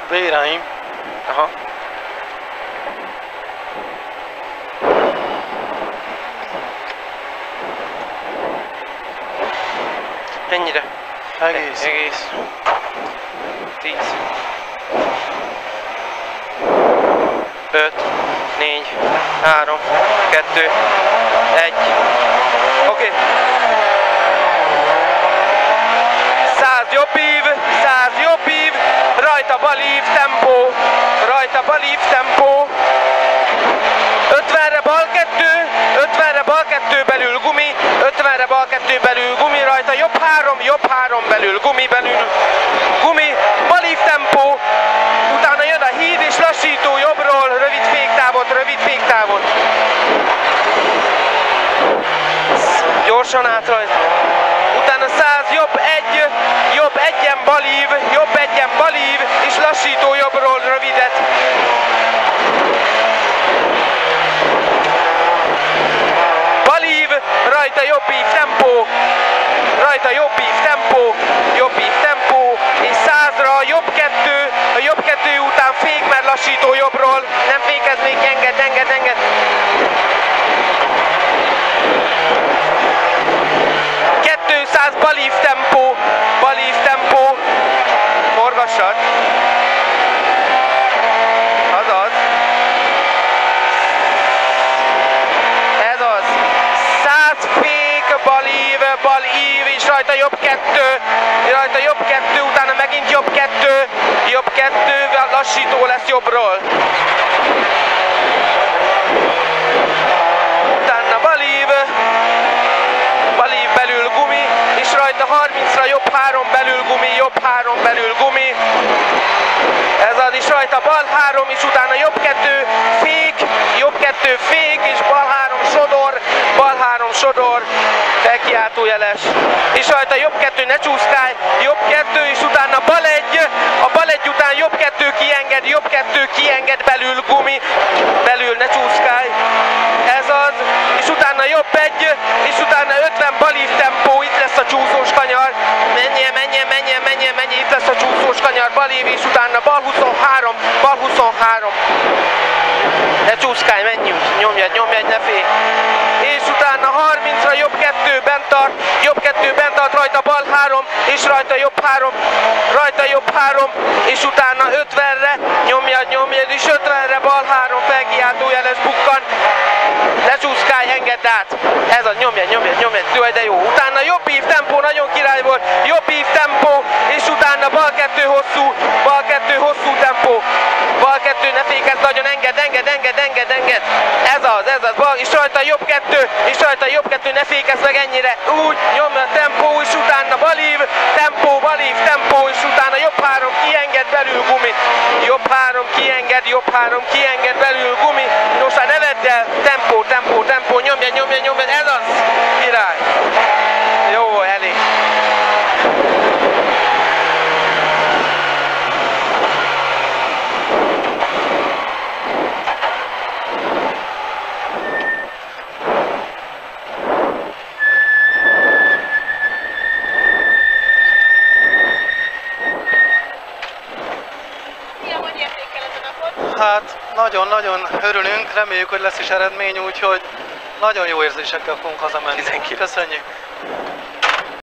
B-irány. Aha. Mennyire? Egész. Egész. 10. 5, 4, 3, 2, 1. Oké. 100 jobb ív, 100 jobb ív, rajta bal ív, tempó, rajta bal ív, tempó. 50-re bal 2, 50-re bal 2 belül gumi, 50-re bal 2 belül gumi, rajta jobb 3 belül gumi, bal ív tempó, utána jön a híd és lassító jobbról, rövid féktávot. Gyorsan át rajta. Utána 100 jobb 1-en bal ív, és lassító jobbról rövidet. Bal ív, rajta jobb ív tempó, és 100-ra jobb 2, a jobb 2 után fék, mert lassító jobbról, nem fékez még, enged. 200 bal ív tempó, forgassad. Azaz. Ez az. 100 fék, bal ív, és rajta jobb 2, utána megint jobb 2, lassító lesz jobbról. Utána bal ív belül gumi, és rajta 30-ra jobb 3 belül gumi, ez az, is rajta bal 3, és utána jobb 2 fék, és bal 3 sodor, felkiáltójeles, és rajta jobb 2, ne csúszkálj, jobb 2, és utána bal 1, a bal 1 után jobb 2 kienged, belül gumi, belül, ne csúszkálj, ez az, és utána jobb 1, és utána 50 bal ív tempó, itt lesz a csúszós kanyar, menj, itt lesz a csúszós kanyar, bal ív, és utána bal 23, ne csúszkálj, menjünk, nyomjad, ne félj, és utána 30-ra jobb 2 bent tart, rajta bal 3, és rajta jobb 3, és utána 50-re, nyomjad, és 50-re bal 3, felkiáltójeles bukkan, ne csúszkálj, engedd át, ez az, nyomjad, jaj, de jó, utána jobb ív tempó, nagyon király volt, jobb ív tempó, és utána bal 2 hosszú tempó, bal 2, ne fékezz nagyon, engedd, ez az, bal, és rajta jobb 2, ne fékezz meg ennyire, úgy, nyomja tempó, és utána bal ív, tempó, és utána jobb 3, kienged belül gumi, jobb 3, kienged belül gumi, nos, hát ne vedd el, tempó, nyomjad, ez az, király, jó, elég. Hát nagyon-nagyon örülünk, reméljük, hogy lesz is eredmény, úgyhogy nagyon jó érzésekkel fogunk hazamenni. Mindenki. Köszönjük!